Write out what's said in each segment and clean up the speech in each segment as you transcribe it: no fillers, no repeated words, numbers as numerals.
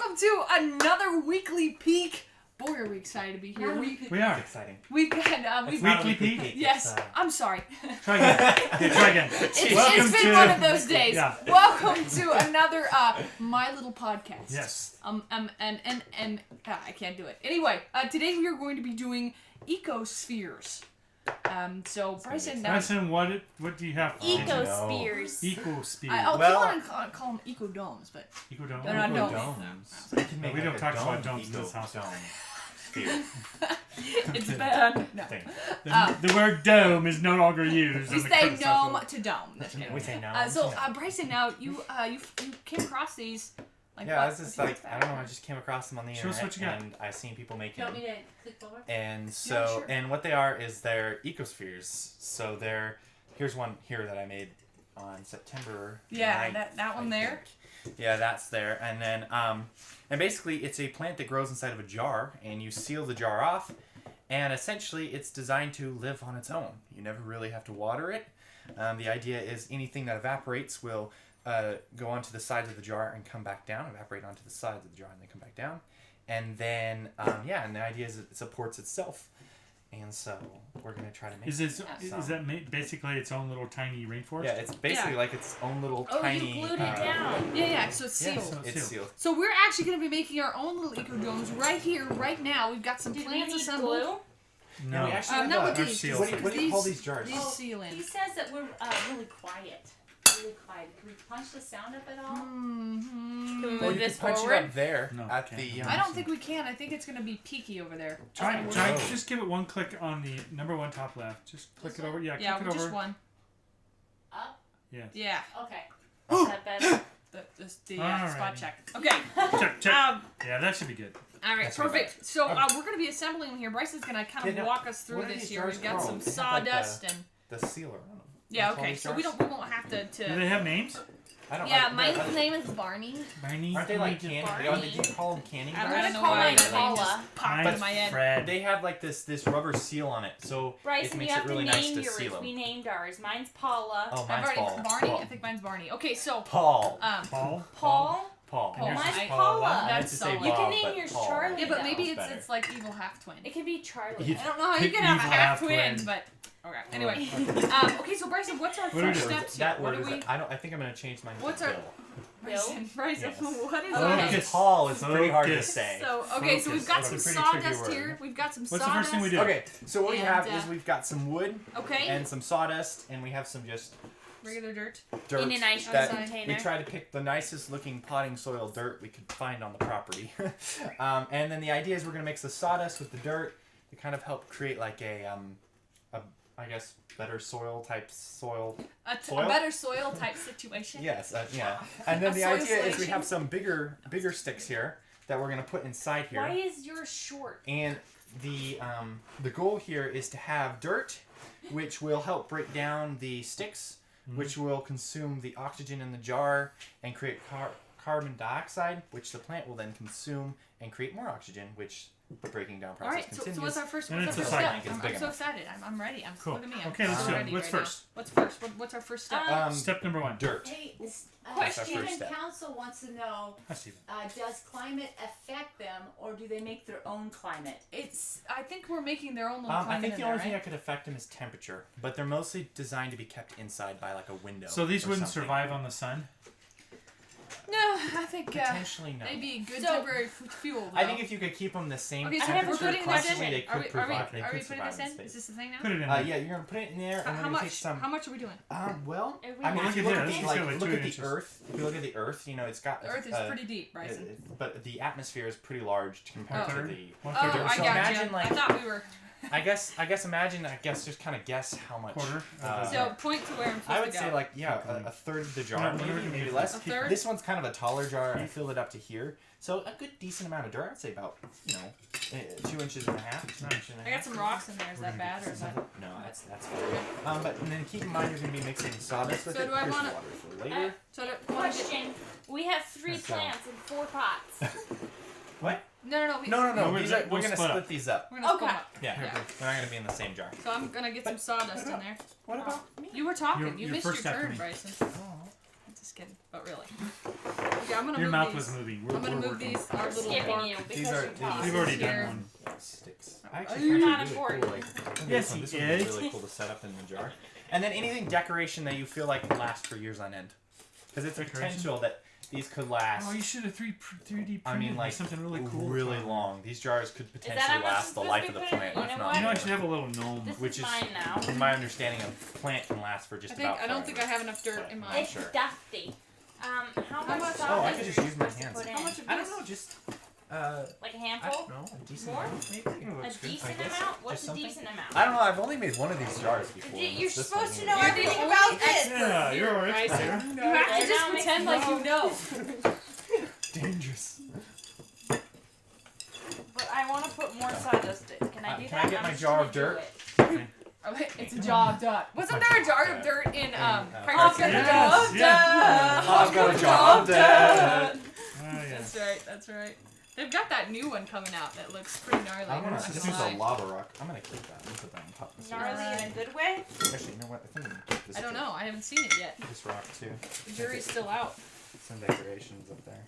welcome to another weekly peek. Boy, are we excited to be here. We are. It's exciting. We've got weekly peek. Yes, I'm sorry. Try again. Try again. It's been one of those days. Yeah. Welcome to another My Little Podcast. Yes. I can't do it. Anyway, today we are going to be doing ecospheres. So Bryson, what do you have? Ecospheres. Ecospheres. I'll keep on call them ecodomes, but ecodomes. No. We don't talk about domes in this house. It's bad. No. The word dome is no longer used. We say gnome to dome. We say gnome. So Bryson, now you came across these. Like, yeah, I was just like, I don't know, I just came across them on the internet. Show us what you got. And I seen people making them. Do you want me to click over? And so, sure. And what they are is they're ecospheres. So here's one here that I made on September 9th, that one there. Yeah, that's there. And then, and basically it's a plant that grows inside of a jar, and you seal the jar off, and essentially it's designed to live on its own. You never really have to water it. The idea is anything that evaporates will go onto the sides of the jar and come back down, evaporate onto the sides of the jar and then come back down. And then, and the idea is it supports itself. And so we're going to try to make Is that basically its own little tiny rainforest? Yeah, it's basically like its own little tiny... Oh, you glued it down. Yeah, so it's sealed. Yeah, so it's sealed. So we're actually going to be making our own little ecodomes right here, right now. We've got some plants assembled. Glue? No, we actually have not with these. What do you call these jars? These sealing. He says that we're really quiet. Really quiet. Can we punch the sound up at all? Mm-hmm. Can we Well, move you this can punch forward? it up there at the... I don't think we can. I think it's going to be peaky over there. Try. Just give it one click on the number one top left. Just click it over. Yeah, click it over. Just one. Up? Yes. Yeah. Okay. Is that better? The spot check. Okay. Check. Yeah, that should be good. All right, perfect. So we're going to be assembling them here. Bryson's going to kind of walk us through this here. We've got some sawdust and... The sealer. Yeah, okay. So we won't have to... Do they have names? My name is Barney. Barney? Aren't they like canning? Do you call them canning? I don't know why that name just popped into my head. Fred. They have like this rubber seal on it, so Bryson, it makes it really nice to seal them. We named ours. Mine's Paula. Oh, mine's Paul. Barney? I think mine's Barney. Okay, so... Paul. Paul? Mine's Paula. That's solid. You can name yours Charlie. Yeah, but maybe it's like evil half twin. It could be Charlie. I don't know how you can have a half twin, but okay. Anyway, okay. So Bryson, what's our first steps here? That word is. I think I'm gonna change mine. What's our Bryson? Yes. What is our Paul? It's pretty hard to say. So so we've got some sawdust here. We've got some sawdust. What's the first thing we do? Okay, so what we have is we've got some wood. Okay. And some sawdust, and we have some just. Regular dirt. In a nice container. We try to pick the nicest looking potting soil dirt we could find on the property. And then the idea is we're going to mix the sawdust with the dirt to kind of help create like a I guess, better soil type soil. A better soil type situation. Yes, yeah. And then the idea is we have some bigger sticks here that we're going to put inside here. Why is yours short? And the goal here is to have dirt, which will help break down the sticks, which will consume the oxygen in the jar and create carbon dioxide, which the plant will then consume and create more oxygen, which the breaking down process continues. So what's our first step? I'm so excited. I'm ready. Cool. Look at me. Okay, let's do it. What's first? What's first? What's our first step? Step number one. Dirt. Hey, Question. Stephen Council wants to know, does climate affect them, or do they make their own climate? I think we're making their own little climate. I think the only thing that could affect them is temperature, but they're mostly designed to be kept inside by like a window. So these wouldn't survive on the sun? No, I think potentially no. They'd be good temporary fuel. Though. I think if you could keep them the same temperature constantly, they could survive. Are we putting this in? Is this the thing now? Put it in there. Yeah, you're gonna put it in there. And how much? How much are we doing? Well, I mean, if you look at the Earth, if you look at the Earth, you know, it's got. The Earth is pretty deep, Bryson. But the atmosphere is pretty large compared to the. I got you. I thought we were. I guess imagine just kind of guess how much. Quarter. So point to where I'm supposed to go. I would say like a third of the jar, maybe less. A third? This one's kind of a taller jar. I filled it up to here, so a good decent amount of dirt. I'd say about 2.5 inches. I got some rocks in there. Is that bad or is that? No, that's fine. But then keep in mind you're gonna be mixing sawdust with it. So do I want water for later. Question: we have 3 plants in 4 pots. What? No. We're gonna split these up. We're gonna split them up. Yeah. They're not gonna be in the same jar. So I'm gonna get some sawdust in there. What about me? You were talking. You missed your turn, me. Bryson. I'm just kidding, but really. Okay, I'm gonna Your move mouth these. was moving. I'm gonna move working. these. Our little Skipping fork. you because These are- you talk. We've already Here. done one. Sticks. I actually You're find not it really important. cool. Like, Yes, this he one would be is. really cool to set up in the jar. And then anything decoration that you feel like can last for years on end, because it's a Decoration? potential that these could last. Oh, you should have 3D printed I mean, like something really cool. really long. These jars could that potentially how much last is the supposed life to of the be put in? plant, You if know not what? You know, I more. should have a little gnome. This Which is is- mine now. In my understanding of plant can last for just about I don't think I forever. have enough dirt in mine. It's sure. dusty. How much much? salt Oh, I is could just there use my supposed to hands. put in? How much of I don't this? know, just Like a I handful? don't know, a decent More? amount maybe. Oh, A that's good. decent I guess. amount? What's Just a something. decent amount? I don't know. I've only made one of these jars before. You're It's this supposed one to know here. everything about this. Yeah, you're alright. Bryson. There. You have to Right just now makes pretend me like you know. Dangerous. But I want to put more sawdust. Can I do Can that? I get I'm my just jar gonna of do dirt? it. Okay, it's a jar of dirt. Wasn't there a jar of dirt in I've Pregnant? Yes, yeah. I've got a jar of dirt. Oh, yeah. That's right. That's right. They've got that new one coming out that looks pretty gnarly. I'm gonna not this gonna is lie. a lava rock. I'm gonna keep that and put that on top of this. Gnarly in a good way? Actually, you know what? I think I'm gonna keep this. I don't too. know. I haven't seen it yet. This rock too. The jury's still out. Some decorations up there.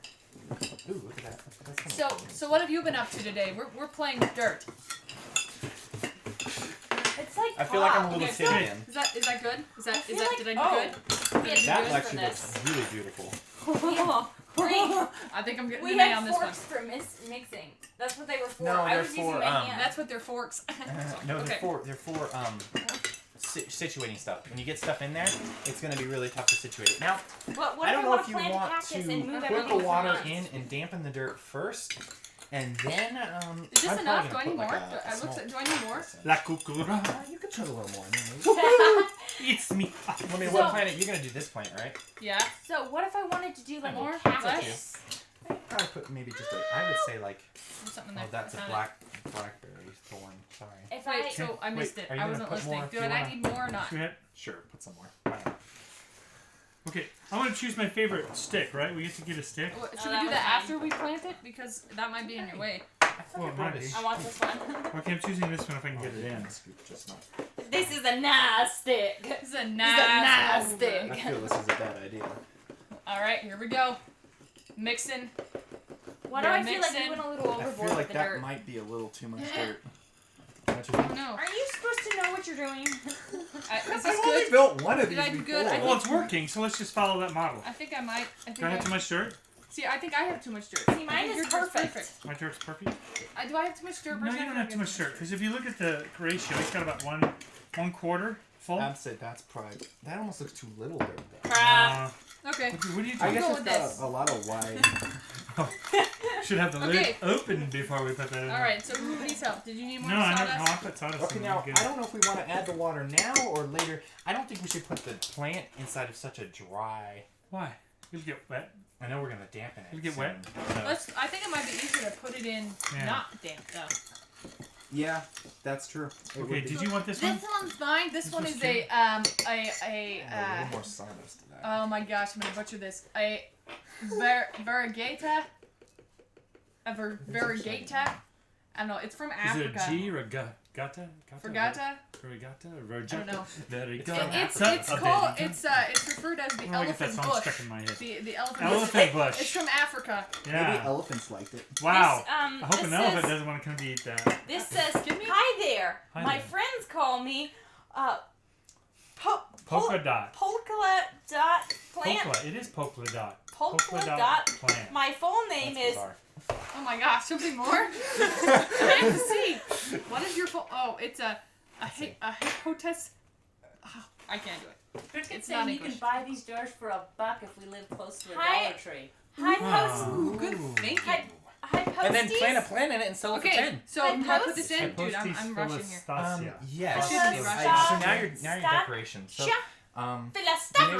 Ooh, look at that. That's kinda So, cool. so what have you been up to today? We're playing with dirt. It's like I feel like I'm a little Okay, kid so- again. Is that good? Is that feel is that like- did I do oh. good? We Did I do had That good? actually for looks this. really beautiful. I think I'm getting We an A had on this one. forks for mixing. That's what they were for. No, I they're was using for, my hand. That's what they're forks. No, Okay. they're for situating stuff. When you get stuff in there, it's gonna be really tough to situate it. Now, But what I if don't know want if to you plant a want cactus to and move put everything the for water months? in and dampen the dirt first, and then Is this I'm enough? Do probably I need gonna more? put, like, a small- Do I need more? La cucura. You could put a little more in there. It's me. I mean, So- what planet? You're gonna do this plant, right? Yeah. So what if I wanted to do like More? a cactus? I'd probably put maybe just I would say like, There's something there. oh, that's a I found blackberry thorn. Sorry. If it. Wait, I so I missed Wait, it. are you I gonna wasn't put listening. more if Do you I wanna- need more or not? Go ahead. Sure, put some more. Why not? Okay, I want to choose my favorite stick, right? We get to get a stick. What, Oh, should that we do was that fine. after we plant it? Because that might be in your way. Well, it might be. I want this one. Okay, I'm choosing this one if I can get it in. Scoop just not. This is a nice stick. This is a nice nice stick. I feel this is a bad idea. Alright, here we go. Mixing. Why do Yeah, I feel like mix we in. went a little I overboard feel with like the that dirt? might be a little too much dirt. Don't you Oh think? no. Aren't you supposed to know what you're doing? Is I've this only good? built one of Did these I do before. good? I Well, it's working, so let's just follow that model. I think I might. Do I have too much dirt? See, I think I have too much dirt. See, I mine think is your dirt's perfect. My dirt's perfect. Do I have too much dirt? No, you don't have too much dirt. Because if you look at the ratio, it's got about one quarter full. I'd say that's probably. That almost looks too little dirt. Though. Crap. Okay. What do you I do? guess go it's with got this. a lot of wide. Should have the Okay. lid open before we put that in. Alright, so who needs help? Did you need more No, I sawdust? don't. No, I put sawdust Okay, in. now Good. I don't know if we want to add the water now or later. I don't think we should put the plant inside of such a dry. Why? It'll get wet. I know we're gonna dampen it. It'll get soon, wet. so- I think it might be easier to put it in Yeah. not damp though. Yeah, that's true. It would Okay, be. did you want this one? This one's fine. This one one's is cute. a Add a little more sawdust to that. oh my gosh, I'm gonna butcher this. A variegata. A variegata. I don't know. It's from Is Africa. it a G or a gata? Fergata? Fergata? I don't know. Verigata? It's called. It's referred as the Oh, I get that elephant song bush. stuck in my head. The elephant Elephant bush. bush. It's from Africa. Maybe Yeah. elephants liked it. Wow. This, I hope this an elephant says- doesn't want to come to eat that. This says, Give me- hi there. Hi My there. friends call me Polka dot. polka dot plant. Polka. It is polka dot. Polka dot plant. My full name That's is bizarre. Oh my gosh, something more? I have to see. What is your full? Oh, it's a hypotes. Oh, I can't do it. Cricket It's not saying you can English. buy these jars for $1 if we live close to a Hi. Dollar Tree. Hi, post. Ooh, good thinking. Hi, posties. And then plant a plant in it and sell it for Okay, 10. so Hi, I'm gonna put post. this in, dude. I'm rushing here. Yes. I shouldn't be So rushing. now you're Stop. decorations. So, Cha. maybe Philistine.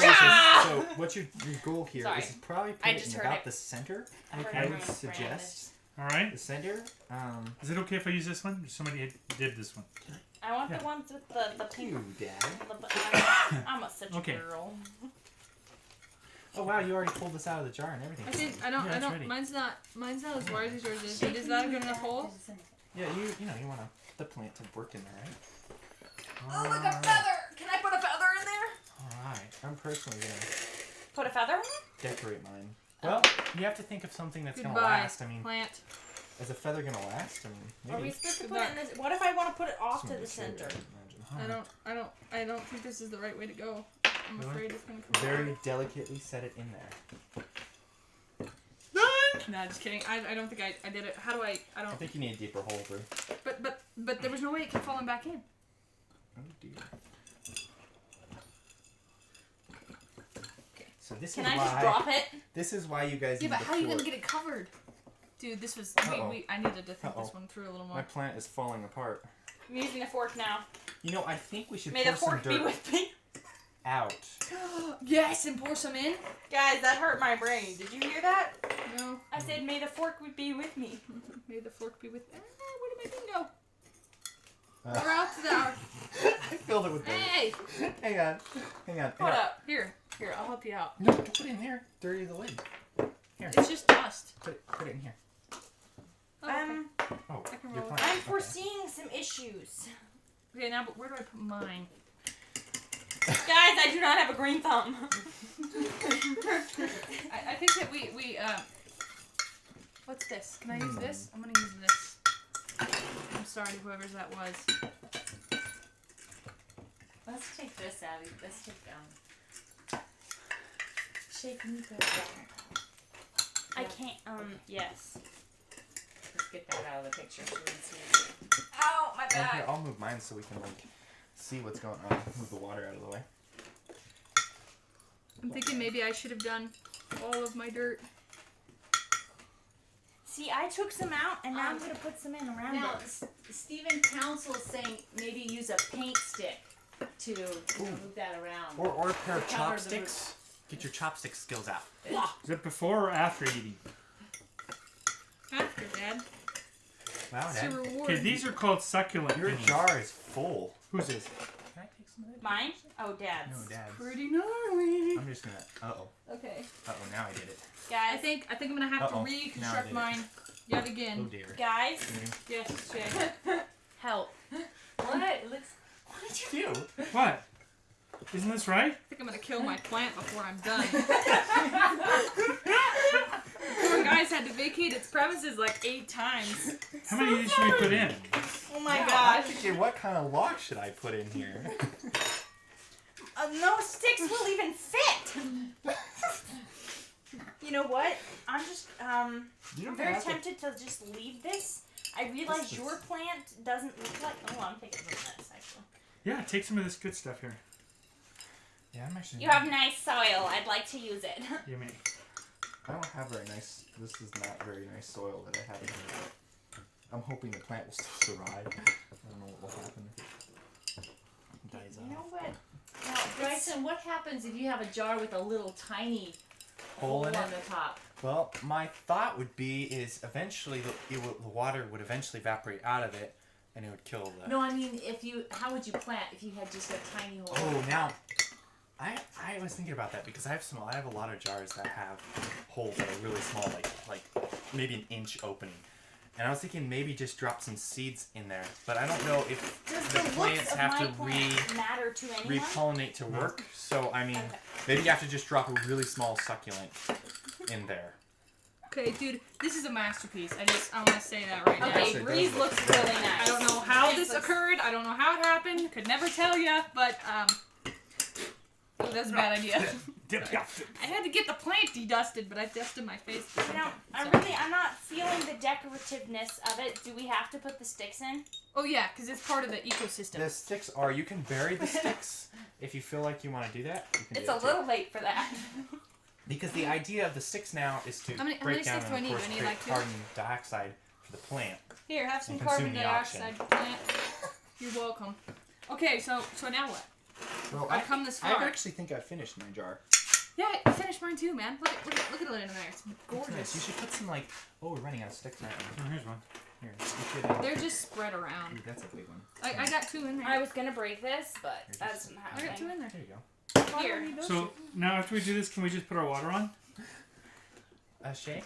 so what's your goal here? Sorry. Is probably put I it just in heard about it. the center. I heard Okay. I everyone would spraying suggest All right. the center. Is it okay if I use this one? Somebody did this one. I want Yeah. the ones with the pink. You, Dad. I'm such a Okay. girl. Oh wow, you already pulled this out of the jar and everything. I think I don't. Yeah, I it's don't. ready. Mine's not as large as yours is. But is that a good enough hole? Yeah, you know you want the plant to work in there, right? Oh, look a feather! Can I put a feather in there? All right. I'm personally gonna Put a feather on it? decorate mine. Well, you have to think of something that's gonna Goodbye, last. I mean, plant. is a feather gonna last? I mean, Are we maybe. supposed to put it in this? What if I want to put it off to the center? I don't think this is the right way to go. I'm afraid it's gonna come Very delicately set it in there. Nah, just kidding. I don't think I did it. How do I I don't. think you need a deeper hole, Brew. But there was no way it kept falling back in. Oh dear. Okay. So this Can is I why. just drop it? This is why you guys Yeah, need but the how are you gonna fork. get it covered? Dude, this was Uh-oh. I needed to think this Uh-oh. one through a little My more. plant is falling apart. I'm using a fork now. You know, I think we should May pour the some fork dirt be with me. out. Yes, and pour some in. Guys, that hurt my brain. Did you hear that? No. I said, may the fork be with me. May the fork be with. Where did my thing go? Uh, We're out to the hour. I filled it with dirt. Hey, Hang on. Hang on. Hold up. here, I'll help you out. No, don't put it in there. Dirty the lid. Here. It's just dust. Put it in here. Oh, okay. Oh, I can your roll plant. I'm Okay. foreseeing some issues. Okay, now, but where do I put mine? Guys, I do not have a green thumb. I think that we what's this? Can I use this? I'm gonna use this. I'm sorry, whoever's that was. Let's take this out. Let's take Shake me good. I can't, yes. Let's get that out of the picture so we can see it. Ow, my Oh, here, back. I'll move mine so we can like see what's going on. Move the water out of the way. I'm thinking maybe I should have done all of my dirt. See, I took some out, and now I'm going to put some in around Now, it. Stephen Council is saying maybe use a paint stick to move that around. Or a pair of To cover the chopsticks. Get your chopstick skills out. Is it before or after eating? After, Dad. Wow, It's your Dad. reward. Okay, these are called succulent Your minis. jar is full. Whose is? Can I take some of that? Mine? Oh, Dad's. No, Dad's. Pretty gnarly. I'm just gonna. Okay. Now I did it. I Guys, think I'm gonna have Uh-oh. to Now I reconstruct did it. mine yet Oh again. dear. guys, Yes, Jay. Help. What? It looks. What did you do? What? Isn't this right? I think I'm gonna kill my plant before I'm done. Poor guy's had to vacate its premises like 8 times. How many of these should we put in? oh my I'm gosh. thinking, what kind of lock should I put in here? No sticks will even fit. You know what? I'm just, You I'm don't very have to- tempted to just leave this. I realize This is- your plant doesn't look like. Oh, I'm taking some of this actually. Yeah, take some of this good stuff here. Yeah, I'm actually. You have nice soil. I'd like to use it. You may. I don't have very nice. This is not very nice soil that I have in here. I'm hoping the plant will still survive. I don't know what will happen if it dies You know off. what? Now, Bryson, what happens if you have a jar with a little tiny Hole in on it? the top? Well, my thought would be is eventually the water would eventually evaporate out of it, and it would kill the. No, I mean, how would you plant if you had just a tiny hole? Oh, now, I was thinking about that because I have a lot of jars that have holes that are really small, like maybe an inch opening, and I was thinking maybe just drop some seeds in there, but I don't know if Does the the looks plants of have my to plant matter to anyone? repollinate to work. So I mean, Okay. maybe you have to just drop a really small succulent in there. Okay, dude, this is a masterpiece. I want to say that right now. Okay, Yes, it Breeze does looks look really nice. I don't know how Breeze this looks- occurred. I don't know how it happened. Could never tell you, but that's a bad idea. I had to get the plant dedusted, but I dusted my face. You know, I'm not feeling the decorativeness of it. Do we have to put the sticks in? Oh yeah, because it's part of the ecosystem. The sticks are, you can bury the sticks if you feel like you want to do that. You can It's do a that too. little late for that. Because the idea of the sticks now is to How many break down sticks do I and need? of course Do I need, create like, 2? carbon dioxide for the plant. Here, have some And carbon consume the oxygen. dioxide, plant. You're welcome. Okay, so now what? Well, I've come this I far. actually think I've finished my jar. Yeah, I finished mine too, man. Look at it in there. It's That's gorgeous. nice. You should put some like. Oh, we're running out of sticks now. Oh, here's one. Here, you should. They're just spread around. Ooh, that's a big one. I got 2 in there. I was gonna break this, but that's not I got 2 happening. in there. There you go. Why Here. don't we do So now after we do this, can we just put our water on? Shay,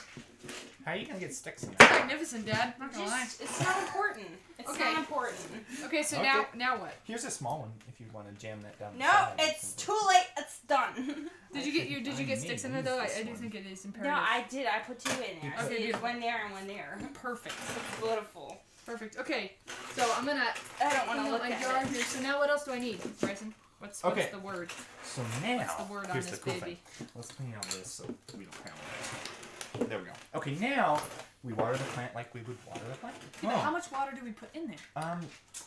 how are you gonna get sticks in there? Magnificent, Dad. Not gonna lie. Just, it's not important. It's Okay. not important. Okay, so Okay. now what? Here's a small one if you want to jam that down. the No, side. it's too late. It's done. Did you get sticks in there though? I do think it is imperative. No, I did. I put 2 in there. Okay, See, beautiful. one there and one there. Perfect. It's beautiful. Perfect. Okay, so I'm gonna. I don't want clean to up look my at jar it. here. So now what else do I need, Bryson? What's the word? So now, What's the word on here's this the cool baby? thing. Let's clean out this so we don't have it. There we go. Okay, now we water the plant like we would water the plant. Yeah, but how much water do we put in there?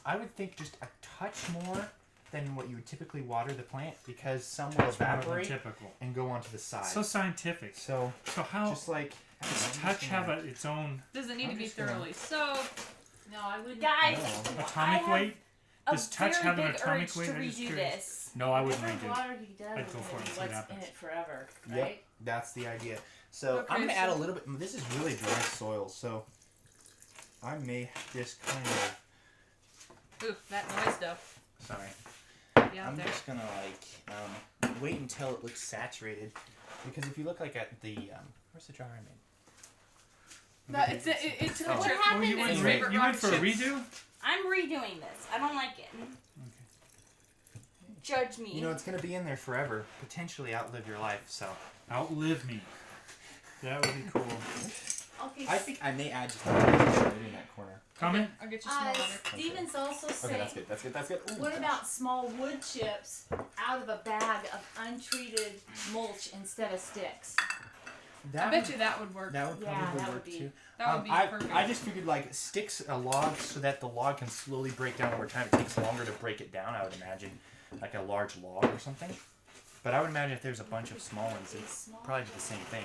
I would think just a touch more than what you would typically water the plant because some will evaporate typical and go onto the side. So scientific. So how just like does touch have its own Doesn't need to be just gonna- thoroughly soaked. No, I wouldn't. Guys, atomic have weight? a Does touch very have an big atomic urge weight? to I'm just redo curious. this. No, I wouldn't Whatever redo it. water he does I'd go with for it it, and see what what's in happens. it forever, right? Yep, that's the idea. So Okay, I'm gonna add a so- little bit. This is really dry soil, so I may just kind of. Ooh, that noise though. Sorry. Yeah, I'm there. just gonna wait until it looks saturated, because if you look like at the where's the jar I made? It's Oh. a What trip. happened you to went, His me? favorite you went rock for a chips. redo? I'm redoing this. I don't like it. Judge me. You know, it's gonna be in there forever, potentially outlive your life. So Outlive me. That would be cool. Okay. I think I may add just a little bit right in that corner. Comment? I'll get you some water. Steven's also Okay, saying, that's good. That's good. That's good. Ooh, what gosh. about small wood chips out of a bag of untreated mulch instead of sticks? I bet you that would work. That would Yeah, probably that work would be- too. That would be perfect. I just figured like sticks a log so that the log can slowly break down over time. It takes longer to break it down, I would imagine, like a large log or something. But I would imagine if there's a bunch of small ones, it's probably the same thing.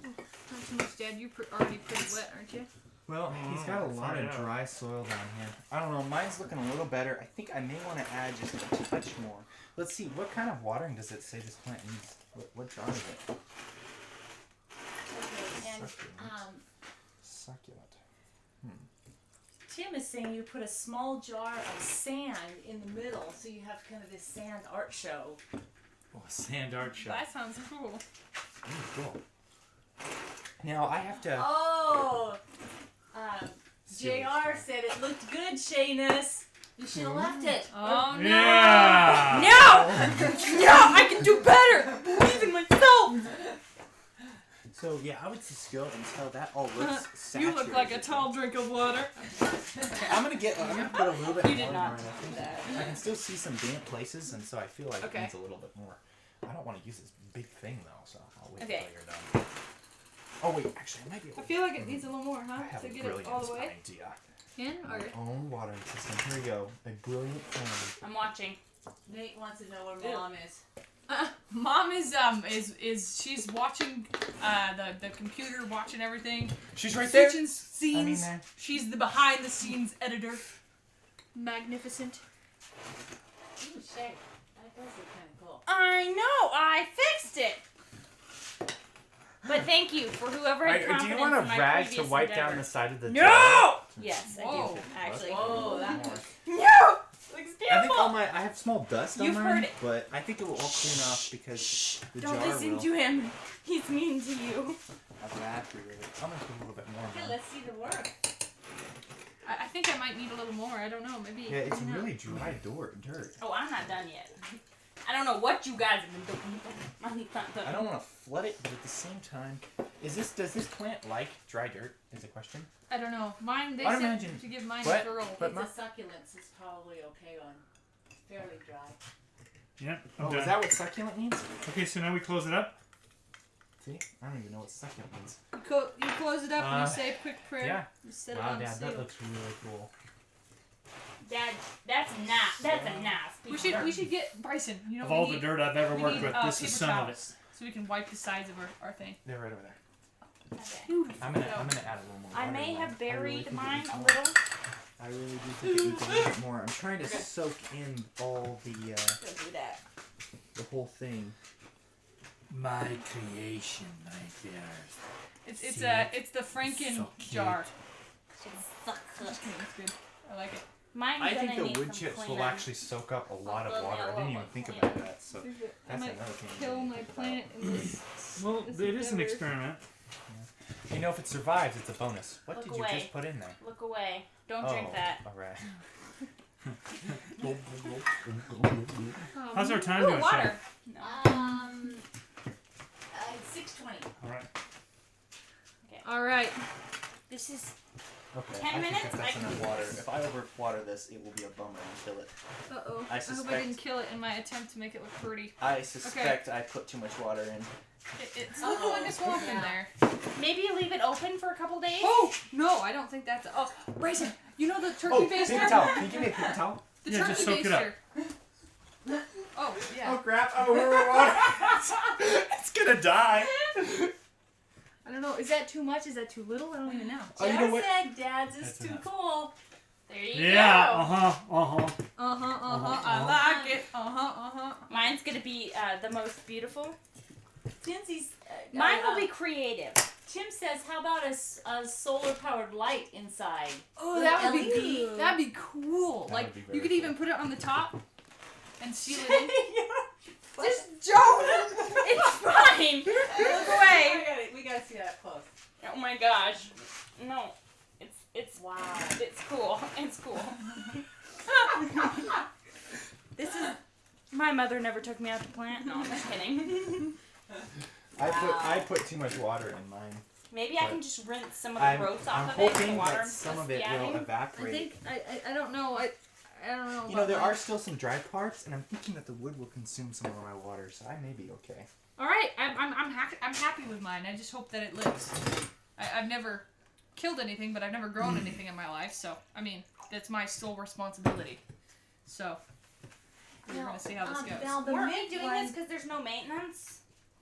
Not too much, Dad. You're already pretty wet, aren't you? Well, he's got a lot of dry soil down here. I don't know. Mine's looking a little better. I think I may want to add just a touch more. Let's see. What kind of watering does it say this plant needs? What jar is it? Okay, and Succulent. Tim is saying you put a small jar of sand in the middle, so you have kind of this sand art show. Oh, sand art show. That sounds cool. Cool. Now I have to. Oh! Silly JR stuff. said it looked good, Shanus. You should have left it. Oh no! Yeah! No, I can do better. I believe in myself. So yeah, I would just go until that all looks saturated. You look like a tall drink of water. I'm gonna put a little bit You more did not in, I do think. that. I can still see some damp places, and so I feel like Okay. it needs a little bit more. I don't want to use this big thing though, so I'll wait Okay. until you're done. Oh wait, actually, I might be able I to. feel like it needs a little more, I huh? have To a get it brilliant all the way idea. in, or My own watering system. Here we go. A brilliant plan. I'm watching. Nate wants to know where Mom is. Mom is she's watching the computer, watching everything. She's right there. Switching scenes. there. She's the behind the scenes editor. Magnificent. Ooh, Shay. That does look kind of cool. I know. I fixed it. But thank you for whoever had Do confidence you want in a my rag to previous wipe endeavor. down the side of the jar? No. Yes, I Whoa. do. Actually. Whoa, that More. No. Looks I think beautiful. I have small dust You've on heard mine, it. but I think it will all clean off because the Don't jar listen will. to him. He's mean to you. Evaporate. I'm gonna put a little bit more. Okay, now. let's see the work. I think I might need a little more. I don't know. Maybe. Yeah, it's maybe not. really dry dirt. Oh, I'm not done yet. I don't know what you guys have been doing. I'm not done. I don't want to flood it, but at the same time, does this plant like dry dirt? Is the question. I don't know. Mine. They I'd said imagine- to give mine What? a girl. But It's a succulents is probably okay on. Fairly dry. Yeah, I'm Oh, done. is that what succulent means? Okay, so now we close it up. See, I don't even know what succulent means. You close it up and you say a quick prayer. Yeah. You set it Wow, on the Dad, that seal. looks really cool. Dad, that's nice. That's a nice. We should get Bryson. You know Of we all need, the dirt I've ever we worked need, with, this is paper some of it. towels, so we can wipe the sides of our thing. They're right over there. Okay. Beautiful. I'm gonna add a little more. I water may in have mine. I really buried think it mine needs a more. little. I really do think it needs a little bit more. I'm trying to soak in all the Don't do that. whole thing. My creation, my dears. It's See it's the Franken So cute. jar. Suck. Just kidding. It's good. I like it. Mine's I gonna think the need wood some chips will cleanup. actually soak up a lot of Well, water. I yeah, didn't even well, think yeah. about that. So I that's might another thing. kill my plant in this. Well, This it is an endeavor. experiment. You know, if it survives, it's a bonus. What Look did you away. just put in there? Look away. Don't drink that. All right. How's our time Ooh, doing, water. No. 6:20. All right. All right. This is Okay. 10 I minutes? think that's I enough can- water. If I overwater this, it will be a bummer and kill it. Uh-oh. I I hope I suspect- didn't kill it in my attempt to make it look pretty. I suspect I put too much water in. It's looking like a swamp in there. maybe you leave it open for a couple days. Oh! No, I don't think that's... Oh, Bryson, you know the turkey Oh, baster? paper towel. Can you give me a paper towel? The Yeah, turkey just soak it up. baster. Oh, yeah. crap! Oh, we're water. It's gonna die. I don't know. Is that too much? Is that too little? I don't even know. Oh, you know Just what? said Dad's is That's too enough. cool. There you Yeah. go. Uh-huh, I like it. Mine's gonna be the most beautiful. Lindsay's. Mine will be creative. Tim says, "How about a solar-powered light inside?" Oh, that would be LED. good. That'd be cool. That Like, would be you very could cool. even put it on the top and seal it in. Just It's fine. Look away. We gotta see that up close. Oh my gosh. No. It's Wow. It's cool. It's cool. This is. My mother never took me out to plant. No, I'm just kidding. I put too much water in mine. Maybe I can just rinse some of the I'm growths I'm off of it. The hoping water that some of it will scabbing. I evaporate. think I don't know. I don't know. You know, about there mine. are still some dry parts, and I'm thinking that the wood will consume some of my water, so I may be okay. All right, I'm happy with mine. I just hope that it lives. I've never killed anything, but I've never grown anything in my life. So I mean, that's my sole responsibility. So we're gonna see how this goes. Now the Weren't we mint doing one, this because there's no maintenance?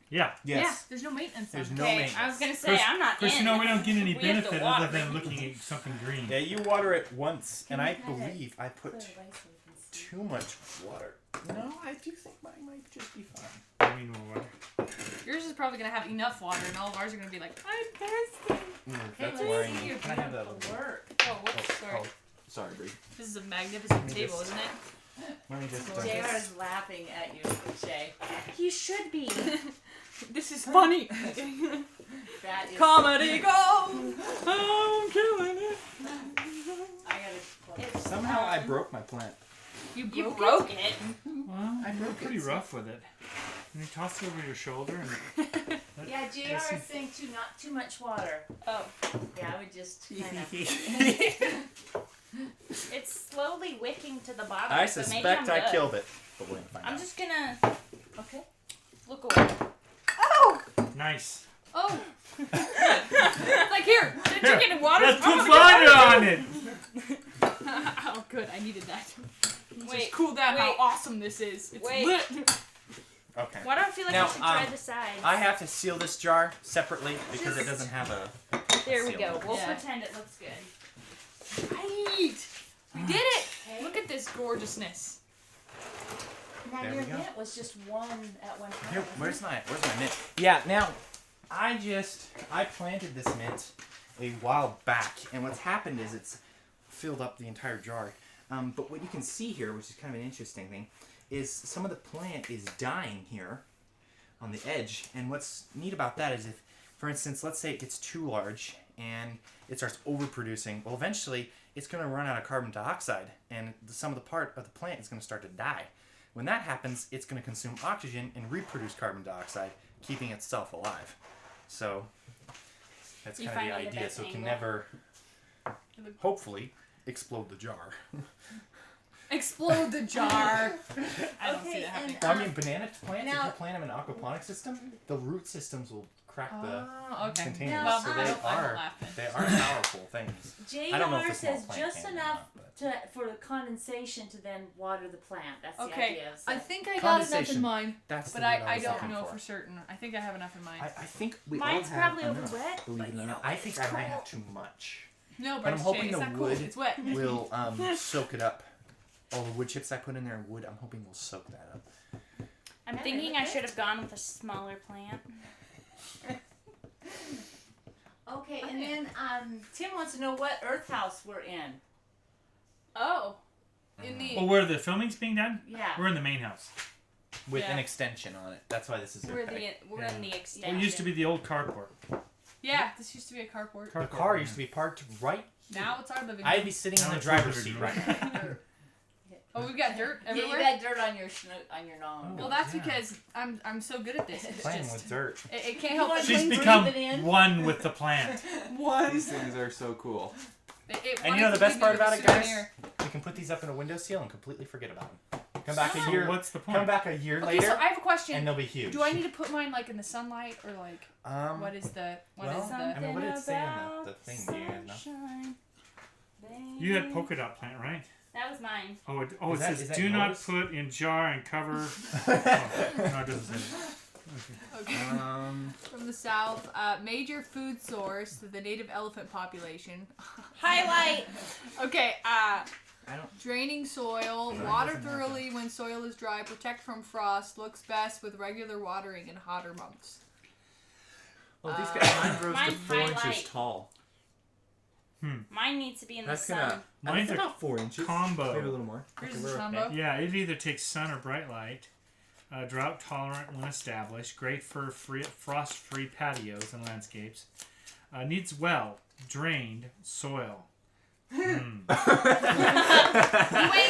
Yeah. Yeah, there's no maintenance. There's on it. no Okay, maintenance. I was gonna say Chris- I'm not Chris, in. you know we don't get any We have to benefit water other than it. looking at something green. Yeah, you water it once, and I Can you have it believe I put Put it away so we can see. too much water. No, I do think mine might just be fine. I mean, more water. Yours is probably gonna have enough water, and all of ours are gonna be like, I'm thirsty. Hey, That's let's worrying see me. your Can I have that beautiful little work. Oh, whoops, sorry. Oh, sorry, Bree. This is a magnificent Let me table, just- isn't it? Let me just. JR is laughing at you, Shay. He should be. This is funny. That is Comedy gold. I'm killing it. I gotta. Somehow I broke my plant. You You broke, broke it. Well, I you're broke pretty it. rough with it. And you toss it over your shoulder and. Yeah, JR Listen. is saying not too much water. Oh, Yeah, I would just kind of. it's slowly wicking to the bottom. I so maybe suspect I'm I good. killed it, but we're gonna find I'm out. just gonna Okay. look away. Nice. Oh. Like here, you're getting water. Let's I'm put gonna get fire on it! Oh, good. I needed that. Wait, Just cool down how wait. awesome this is. It's Wait. lit. Okay. Why do I feel like Now, I should try the sides? I have to seal this jar separately because it doesn't have a. There we seal go. on it. We'll Yeah. pretend it looks good. Right. We did it. Okay. Look at this gorgeousness. Now There your we go. mint was just one at one time. Here, where's my mint? Yeah, now I planted this mint a while back, and what's happened is it's filled up the entire jar. But what you can see here, which is kind of an interesting thing, is some of the plant is dying here on the edge. And what's neat about that is if, for instance, let's say it gets too large and it starts overproducing, well, eventually it's going to run out of carbon dioxide, and some of the part of the plant is going to start to die. When that happens, it's going to consume oxygen and reproduce carbon dioxide, keeping itself alive. So that's You kind of the find the idea. best So it can angle. never, hopefully, explode the jar. Explode the jar. I don't see Okay, that happening. and, I mean, banana plants, if now- you plant them in an aquaponic system, the root systems will crack the Oh, okay. containers. Now, so I they don't laugh then. they are powerful things. I don't know if JR the small says plant just can or enough not, for the condensation to then water the plant. That's the Okay, idea. So. I think I got enough in Condensation. mine, That's but the word I was don't looking know for. for certain. I think I have enough in mine. I think we Mine's all have probably enough, over wet, believe but it or you not. know, I think I might have too much. No, But I'm Bryce, hoping it's the not cool. wood It's wet. Will soak it up. All the wood chips I put in there in wood, I'm hoping will soak that up. I'm Yeah, thinking they I look should have gone with a smaller plant. Okay, and then Tim wants to know what Earth house we're in. Oh, in the Well, where the filming's being done? Yeah. We're in the main house. With Yeah. an extension on it. That's why this is We're okay. we're in the extension. Well, it used to be the old carport. yeah. This used to be a carport. The car used to be parked right. Now it's our living room. I'd be sitting in Now the it's our driver's living seat room. right now. Oh, we've got dirt Yeah, everywhere. you got dirt on your nom. Well, that's Yeah. because I'm so good at this. It's Playing just with dirt. it can't help but She's Breathe become it in. one with the plant. These things are so cool. And you know the best part about it, guys? You can put these up in a windowsill and completely forget about them. Come back a year. What's the point? Come back a year Okay, later, so I have a question. and they'll be huge. Do I need to put mine like in the sunlight or like what is the I mean, what did it say in the thing? Do you guys know? Sunshine, You had polka dot plant, right? That was mine. Oh, it Is that- says is that do not yours? put in jar and cover. Oh, no, it doesn't say that. Okay. From the south, major food source to the native elephant population. Highlight. Okay, I don't. draining soil, water thoroughly when soil is dry, protect from frost, looks best with regular watering in hotter months. Well, these guys, mine grows to Mine's 4 inches highlight. tall. Mine needs to be in That's the gonna. sun. Mine's That's a about 4 inches. combo. Maybe a little more. Here's Okay, the we're combo. Yeah, it either takes sun or bright light. Drought tolerant when established. Great for frost-free patios and landscapes. Needs well drained soil. You ain't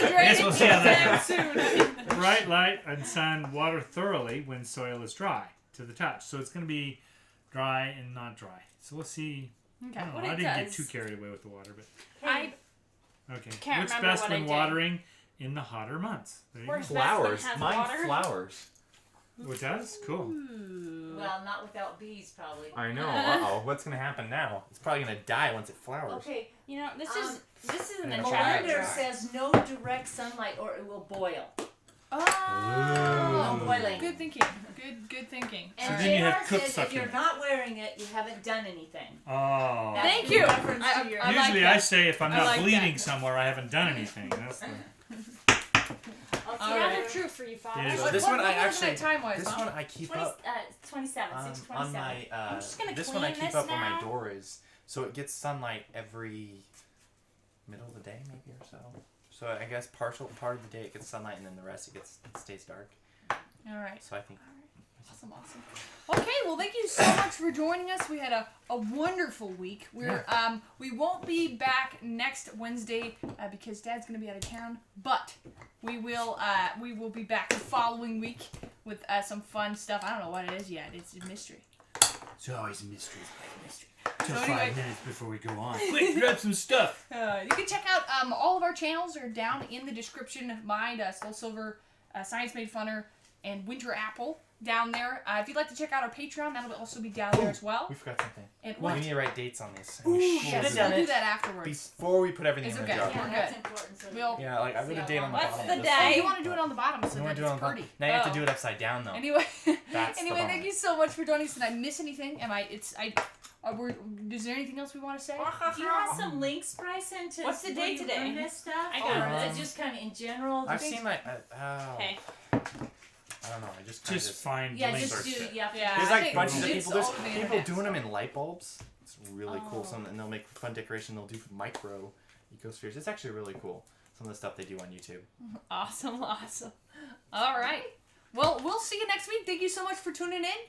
draining we'll see how that anytime soon. Bright light and sun water thoroughly when soil is dry to the touch. So it's going to be dry and not dry. So we'll see. Okay. I don't know. What I it didn't get does- too carried away with the water, but I okay. Can't Looks remember best what I when did. watering in the hotter months. There you Where's go. Flowers. Best one has Mine water? flowers. Oh, it does? Cool. Well, not without bees, probably. I know. Uh-oh, what's gonna happen now? It's probably gonna die once it flowers. Okay, You know, this isn't Yeah. a trash Melinda jar. says no direct sunlight or it will boil. Oh, No boiling. good thinking. Good thinking. And then you have JR cook says if sucking. you're not wearing it, you haven't done anything. Oh. That's Thank in you. reference to your- I like Usually that. I say if I'm I not like bleeding that. somewhere, I haven't done anything. That's the... I'll All see right. how they're true for you, Father. It is. So this one I what actually. time-wise, This huh? one I keep 20, up 27, on 627. my. I'm just gonna This one I clean keep this up where my now. door is, so it gets sunlight every middle of the day, maybe or so. So I guess part of the day it gets sunlight, and then the rest it stays dark. All right. So I think. Awesome. Okay, well, thank you so much for joining us. We had a wonderful week. We won't be back next Wednesday because Dad's gonna be out of town, but we will be back the following week with some fun stuff. I don't know what it is yet. It's a mystery. It's always a mystery. So Till anyway- 5 minutes before we go on. Quick, grab some stuff. You can check out all of our channels are down in the description. Mine, Soul Silver, Science Made Funner, and Winter Apple down there. If you'd like to check out our Patreon, that'll also be down there as well. We forgot something. And We what? need to write dates on this. Ooh, We should yes, do we'll that do that afterwards. before we put everything It's in okay. the jar. We're Yeah, good. that's important. So We'll- Yeah, like I See put a how date on the long- What's bottom. the of this. day? Oh, you want to do it on the bottom so You that want to do it it's on the pretty. bottom? Now you have to Oh. do it upside down though. Anyway, That's the bummer. thank you so much for joining us. Did I miss anything? Is there anything else we want to say? Do you have some links, Bryson, to What's the where date you today? learn this stuff? I got Or it. is it just kind of in general? I've Just- seen like Okay. I don't know. I just kind of Just find Yeah, links. just do. search it. Yeah. Yeah. There's I like think bunches of it's people. There's all over the people internet, doing them so. in light bulbs. It's really cool. Oh. Some and they'll make fun decoration. They'll do micro ecospheres. It's actually really cool. Some of the stuff they do on YouTube. Awesome. All right. Well, we'll see you next week. Thank you so much for tuning in.